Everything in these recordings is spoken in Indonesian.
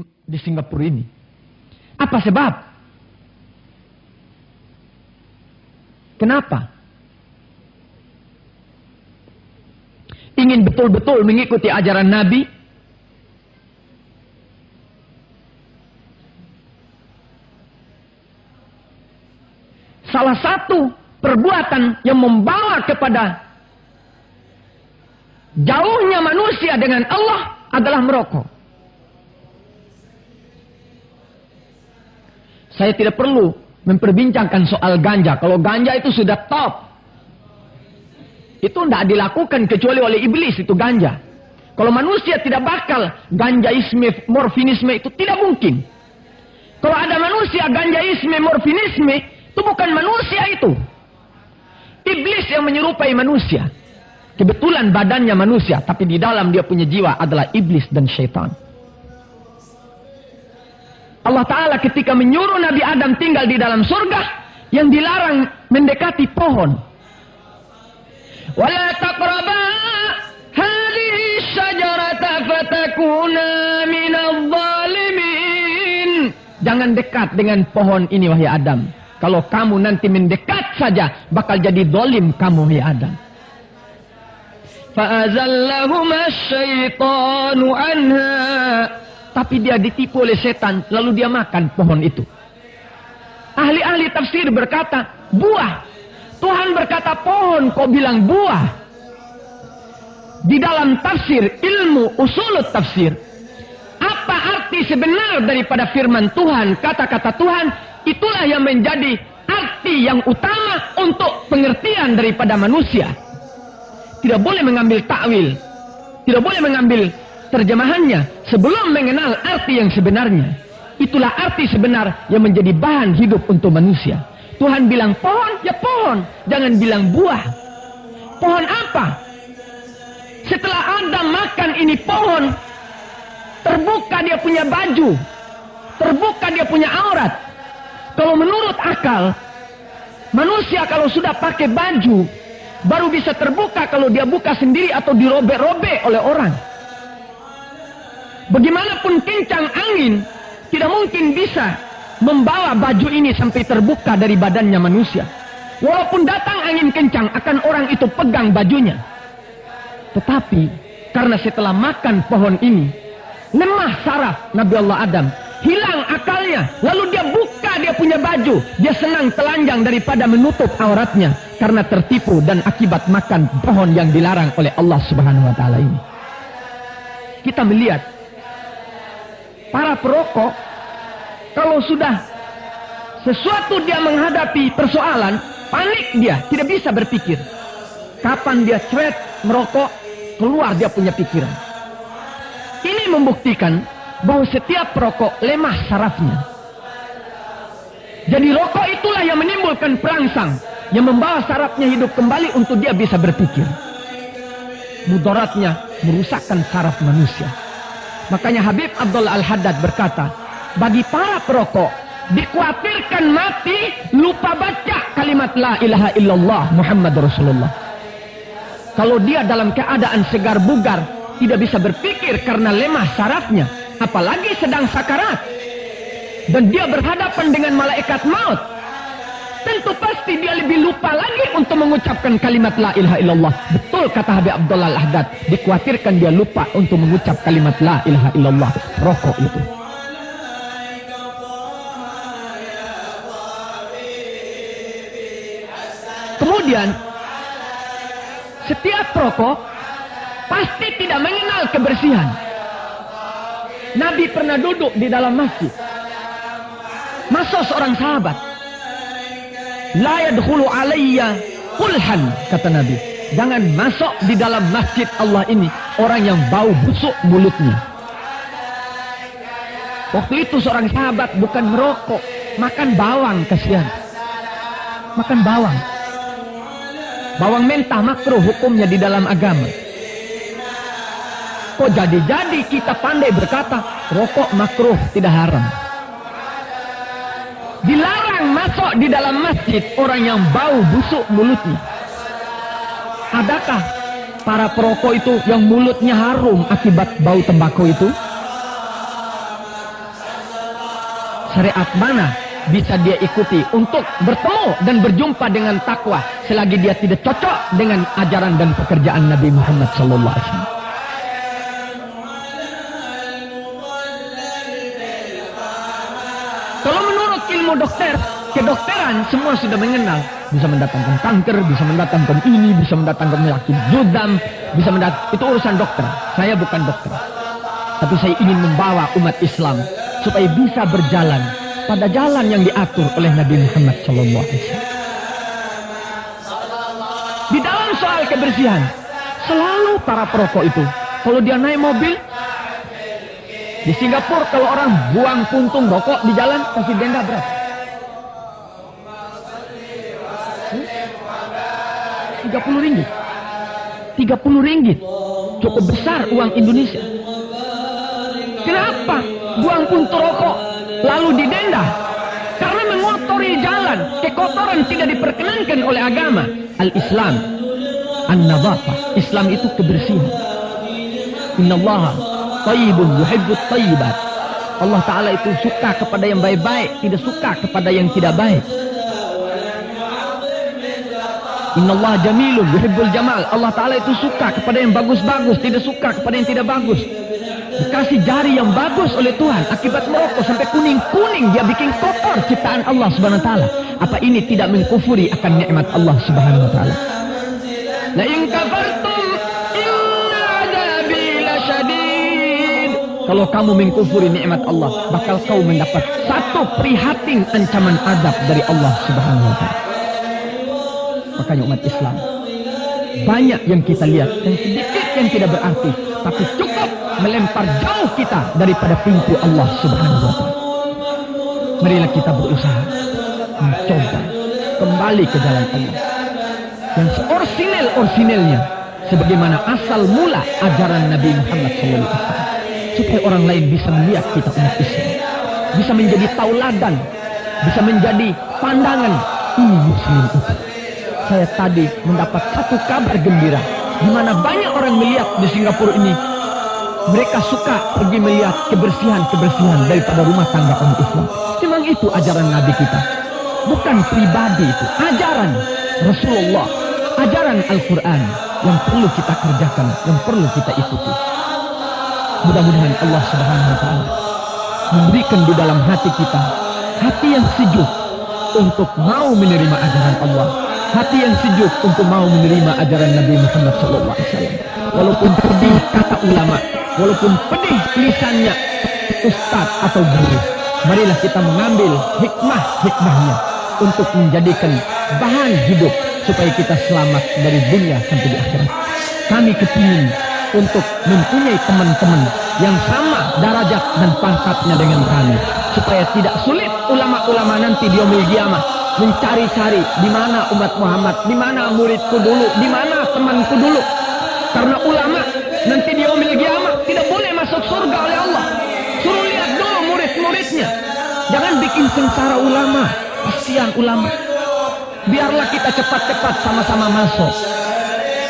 di Singapura ini. Apa sebab? Kenapa? Ingin betul-betul mengikuti ajaran Nabi? Salah satu perbuatan yang membawa kepada jauhnya manusia dengan Allah adalah merokok. Saya tidak perlu memperbincangkan soal ganja. Kalau ganja itu sudah top. Itu tidak dilakukan kecuali oleh iblis, itu ganja. Kalau manusia tidak bakal ganjaisme, morfinisme itu tidak mungkin. Kalau ada manusia ganjaisme, morfinisme, itu bukan manusia itu. Iblis yang menyerupai manusia. Kebetulan badannya manusia, tapi di dalam dia punya jiwa adalah iblis dan syaitan. Allah Ta'ala ketika menyuruh Nabi Adam tinggal di dalam surga, yang dilarang mendekati pohon. وَلَا تَقْرَبَا هَذِهِ الشَّجَرَةَ فَتَكُونَا مِنَ الظَّالِمِينَ. Jangan dekat dengan pohon ini wahai Adam. Kalau kamu nanti mendekat saja, bakal jadi zalim kamu wahai Adam. فَأَزَلَّهُمَا الشَّيْطَانُ عَنْهَا. Tapi dia ditipu oleh setan, lalu dia makan pohon itu. Ahli-ahli tafsir berkata, buah. Tuhan berkata pohon, kau bilang buah. Di dalam tafsir, ilmu usulut tafsir, apa arti sebenar daripada firman Tuhan, kata-kata Tuhan, itulah yang menjadi arti yang utama untuk pengertian daripada manusia. Tidak boleh mengambil takwil, tidak boleh mengambil terjemahannya sebelum mengenal arti yang sebenarnya. Itulah arti sebenar yang menjadi bahan hidup untuk manusia. Tuhan bilang pohon, ya pohon. Jangan bilang buah. Pohon apa? Setelah Adam makan ini pohon, terbuka dia punya baju, terbuka dia punya aurat. Kalau menurut akal, manusia kalau sudah pakai baju, baru bisa terbuka kalau dia buka sendiri atau dirobek-robek oleh orang. Bagaimanapun kencang angin, tidak mungkin bisa membawa baju ini sampai terbuka dari badannya manusia. Walaupun datang angin kencang, akan orang itu pegang bajunya. Tetapi, karena setelah makan pohon ini, lemah saraf Nabi Allah Adam, hilang akalnya, lalu dia buka dia punya baju, dia senang telanjang daripada menutup auratnya, karena tertipu dan akibat makan pohon yang dilarang oleh Allah Subhanahu Wa Taala ini. Kita melihat, para perokok, kalau sudah sesuatu dia menghadapi persoalan, panik dia, tidak bisa berpikir. Kapan dia cret merokok, keluar dia punya pikiran. Ini membuktikan bahwa setiap perokok lemah sarafnya. Jadi rokok itulah yang menimbulkan perangsang, yang membawa sarafnya hidup kembali untuk dia bisa berpikir. Mudaratnya merusakkan saraf manusia. Makanya Habib Abdul Al-Haddad berkata, bagi para perokok, dikhawatirkan mati, lupa baca kalimat la ilaha illallah Muhammad Rasulullah. Kalau dia dalam keadaan segar bugar, tidak bisa berpikir karena lemah sarafnya, apalagi sedang sakarat, dan dia berhadapan dengan malaikat maut, tentu pasti dia lebih lupa lagi untuk mengucapkan kalimat la ilaha illallah. Betul kata Habib Abdullah Al-Haddad, dikhawatirkan dia lupa untuk mengucap kalimat la ilaha illallah. Rokok itu. Kemudian, setiap perokok pasti tidak mengenal kebersihan. Nabi pernah duduk di dalam masjid. Masuk seorang sahabat. La yadkhulu alayya qulhan, kata Nabi. Jangan masuk di dalam masjid Allah ini orang yang bau busuk mulutnya. Waktu itu seorang sahabat bukan merokok, makan bawang, kasihan. Makan bawang. Bawang mentah makruh hukumnya di dalam agama. Kok jadi-jadi kita pandai berkata rokok makruh, tidak haram. Dilarang masuk di dalam masjid orang yang bau busuk mulutnya. Adakah para perokok itu yang mulutnya harum akibat bau tembakau itu? syariat mana bisa dia ikuti untuk bertemu dan berjumpa dengan takwa selagi dia tidak cocok dengan ajaran dan pekerjaan Nabi Muhammad SAW. Kalau menurut ilmu dokter, kedokteran semua sudah mengenal. Bisa mendatangkan kanker, bisa mendatangkan ini, bisa mendatangkan penyakit judam, bisa mendatangkan, itu urusan dokter. Saya bukan dokter. Tapi saya ingin membawa umat Islam supaya bisa berjalan pada jalan yang diatur oleh Nabi Muhammad SAW. Di dalam soal kebersihan, selalu para perokok itu, kalau dia naik mobil, di Singapura kalau orang buang puntung rokok di jalan, kasih denda berapa? 30 ringgit. 30 ringgit. Cukup besar uang Indonesia. Kenapa buang puntung rokok lalu didenda? Karena mengotori jalan. Kekotoran tidak diperkenankan oleh agama. Al-Islam, an-nadhafah. Islam itu kebersihan. Innallaha tayyibun yuhibbut tayyibat. Allah Ta'ala itu suka kepada yang baik-baik, tidak suka kepada yang tidak baik. Innallaha jamilun yuhibbul jamal. Allah Ta'ala itu suka kepada yang bagus-bagus, tidak suka kepada yang tidak bagus. Dikasih jari yang bagus oleh Tuhan, akibat merokok sampai kuning-kuning, dia bikin kotor ciptaan Allah Subhanahu wa taala. Apa ini tidak mengkufuri akan nikmat Allah Subhanahu wa taala? La in kafartum inna adzabi lasyadid. Kalau kamu mengkufuri nikmat Allah, bakal kau mendapat satu prihatin ancaman azab dari Allah Subhanahu wa taala. Makanya umat Islam banyak yang kita lihat dan sedikit yang tidak berarti, tapi cukup melempar jauh kita daripada pintu Allah Subhanahu wa taala. Marilah kita berusaha mencoba kembali ke jalan Allah yang seorisinil-orisinilnya, sebagaimana asal mula ajaran Nabi Muhammad SAW, supaya orang lain bisa melihat kita umat Islam, bisa menjadi tauladan, bisa menjadi pandangan ini muslim itu. Saya tadi mendapat satu kabar gembira, di mana banyak orang melihat di Singapura ini, mereka suka pergi melihat kebersihan-kebersihan daripada rumah tangga umat Islam. Memang itu ajaran Nabi kita, bukan pribadi itu, ajaran Rasulullah, ajaran Al-Quran yang perlu kita kerjakan, yang perlu kita ikuti. Mudah-mudahan Allah Subhanahu wa taala memberikan di dalam hati kita hati yang sejuk untuk mau menerima ajaran Allah, hati yang sejuk untuk mau menerima ajaran Nabi Muhammad SAW. Walaupun pedih kata ulama, walaupun pedih lisannya ustaz atau guru, marilah kita mengambil hikmah-hikmahnya untuk menjadikan bahan hidup supaya kita selamat dari dunia sampai di akhirat. Kami kepingin untuk mempunyai teman-teman yang sama derajat dan pangkatnya dengan kami, supaya tidak sulit ulama-ulama nanti di yaumil qiyamah mencari-cari di mana umat Muhammad, di mana muridku dulu, di mana temanku dulu. Karena ulama nanti di yaumil qiyamah tidak boleh masuk surga oleh Allah. Suruh lihat dulu murid-muridnya. Jangan bikin sengsara ulama, kasihan ulama. Biarlah kita cepat-cepat sama-sama masuk.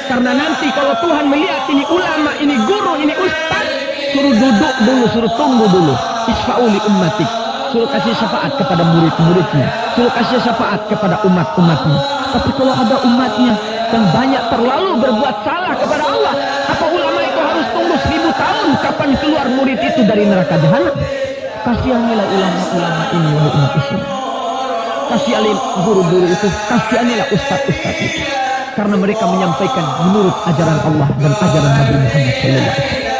Karena nanti kalau Tuhan melihat ini ulama, ini guru, ini ustaz, suruh duduk dulu, suruh tunggu dulu. Isfa'uli ummatik. Suruh kasih syafaat kepada murid-muridnya, suruh kasih syafaat kepada umat-umatnya. Tapi kalau ada umatnya yang banyak terlalu berbuat salah kepada Allah, apa ulama itu harus tunggu 1000 tahun kapan keluar murid itu dari neraka jahanam? Kasihanilah ulama-ulama ini, wahai umat Islam. Kasihanilah guru-guru itu, kasihanilah ustaz-ustaz itu, karena mereka menyampaikan menurut ajaran Allah dan ajaran Nabi Muhammad SAW.